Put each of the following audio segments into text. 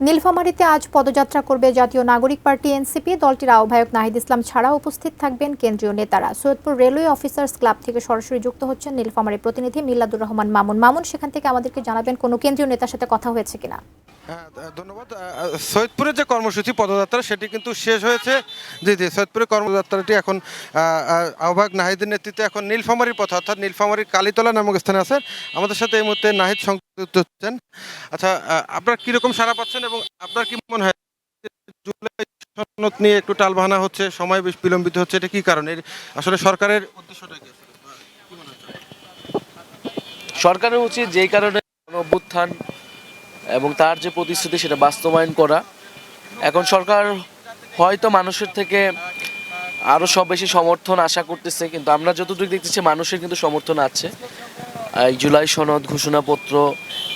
নীলফামারীতে আজ পদযাত্রা করবে জাতীয় নাগরিক পার্টি এনসিপি। দলটির আহ্বায়ক নাহিদ ইসলাম ছাড়াও উপস্থিত থাকবেন কেন্দ্রীয় নেতারা। সৈয়দপুর রেলওয়ে অফিসার্স ক্লাব থেকে সরাসরি যুক্ত হচ্ছেন নীলফামারী প্রতিনিধি মিল্লাদুর রহমান মামুন। সেখান থেকে আমাদেরকে জানাবেন কোনো কেন্দ্রীয় নেতার সাথে কথা হয়েছে কিনা। হ্যাঁ, ধন্যবাদ। সৈয়দপুরের যে কর্মসূচি পদযাত্রা সেটি কিন্তু শেষ হয়েছে। জি, সৈয়দপুরের কর্মযাত্রাটি এখন আহ্বায়ক নাহিদের নেতৃত্বে এখন নীলফামারীর পথে, অর্থাৎ নীলফামারীর কালীতলা নামক স্থানে আছেন। আমাদের সাথে এই মুহূর্তে নাহিদ সংযুক্ত হচ্ছেন। আচ্ছা, আপনারা কীরকম সাড়া পাচ্ছেন এবং আপনার কি মনে হয় জুলাই সনদ নিয়ে একটু টালবাহানা হচ্ছে, সময় বেশ বিলম্বিত হচ্ছে, এটা কি কারণে? আসলে সরকারের উদ্দেশ্যটা কি? সরকারের উচিত যেই কারণে অভ্যুত্থান এবং তার যে প্রতিশ্রুতি সেটা বাস্তবায়ন করা। এখন সরকার হয়তো মানুষের থেকে আরও সব বেশি সমর্থন আশা করতেছে, কিন্তু আমরা যতটুকু দেখতেছি মানুষের কিন্তু সমর্থন আছে। এই জুলাই সনদ ঘোষণাপত্র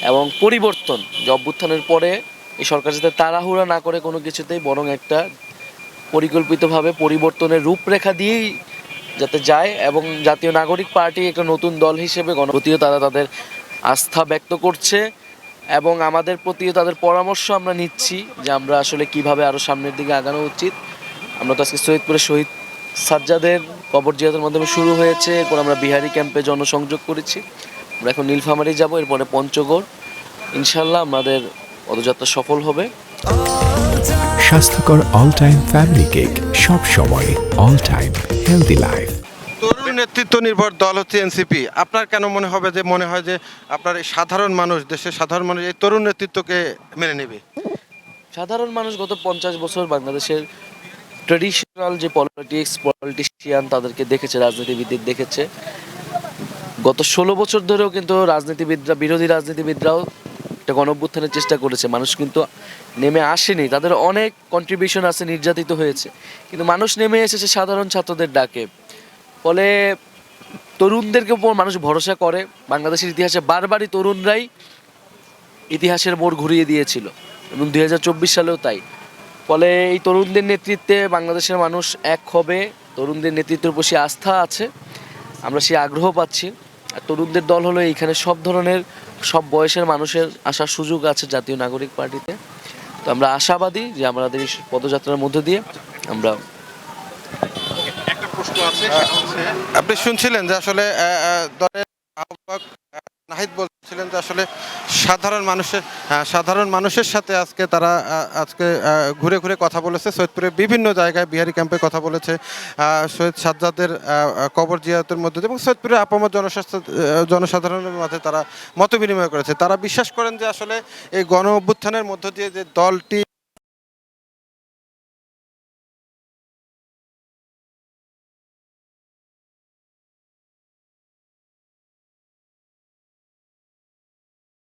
এবং পরিবর্তন যে অভ্যুত্থানের পরে এই সরকার যাতে তাড়াহুড়া না করে কোনো কিছুতেই, বরং একটা পরিকল্পিতভাবে পরিবর্তনের রূপরেখা দিয়েই যাতে যায়, এবং জাতীয় নাগরিক পার্টি একটা নতুন দল হিসেবে গণপ্রতিও তারা তাদের আস্থা ব্যক্ত করছে এবং আমাদের প্রতিও তাদের পরামর্শ আমরা নিচ্ছি যে আমরা আসলে কিভাবে আরও সামনের দিকে আগানো উচিত। আমরা তো আজকে সৈয়দপুরে শহীদ সাজ্জাদের কবর জিয়ারতের মাধ্যমে শুরু হয়েছে, এরপর আমরা বিহারি ক্যাম্পে জনসংযোগ করেছি, আমরা এখন নীলফামারী যাব, এরপরে পঞ্চগড়। ইনশাল্লাহ আমাদের পদযাত্রা সফল হবে। স্বাস্থ্যকর অল টাইম ফ্যামিলি কেক, সব সময় অল টাইম হেলদি লাইফ। তরুণ নেতৃত্ব নির্ভর দল হচ্ছে এনসিপি। আপনার কেন মনে হয় যে আপনার এই সাধারণ মানুষ, দেশের সাধারণ মানুষ এই তরুণ নেতৃত্বকে মেনে নেবে? সাধারণ মানুষ গত 50 বছর বাংলাদেশের ট্রেডিশনাল যে পলিটিশিয়ান তাদেরকে দেখেছে, রাজনীতিবিদদের দেখেছে। গত 16 বছর ধরেও কিন্তু বিরোধী রাজনীতিবিদরাও একটা গণঅভ্যুত্থানের চেষ্টা করেছে। মানুষ কিন্তু নেমে আসেনি, তাদের অনেক কন্ট্রিবিউশন আছে, নির্যাতিত হয়েছে, কিন্তু মানুষ নেমে এসেছে সাধারণ ছাত্রদের ডাকে। ফলে তরুণদেরকে উপর মানুষ ভরসা করে। বাংলাদেশের ইতিহাসে বারবারই তরুণরাই ইতিহাসের মোড় ঘুরিয়ে দিয়েছিল এবং 2024 সালেও তাই। ফলে এই তরুণদের নেতৃত্বে বাংলাদেশের মানুষ এক হবে, তরুণদের নেতৃত্বের উপর সে আস্থা আছে, আমরা সেই আগ্রহ পাচ্ছি। আর তরুণদের দল হলো এইখানে সব ধরনের সব বয়সের মানুষের আসার সুযোগ আছে জাতীয় নাগরিক পার্টিতে। তো আমরা আশাবাদী যে আমাদের এই পদযাত্রার মধ্য দিয়ে আমরা। একটা প্রশ্ন আছে, আপনি শুনছিলেন যে আসলে দলের আহ্বায়ক নাহিদ বলছিলেন যে আসলে সাধারণ মানুষের সাথে আজকে তারা ঘুরে ঘুরে কথা বলেছে। সৈয়দপুরে বিভিন্ন জায়গায় বিহারি ক্যাম্পে কথা বলেছে, শহীদ সাজ্জাদের কবর জিয়ারতের মধ্যে দিয়ে, এবং সৈয়দপুরে আপামর জনসাধারণের মাঝে তারা মত বিনিময় করেছে। তারা বিশ্বাস করেন যে আসলে এই গণ অভ্যুত্থানের মধ্য দিয়ে যে দলটি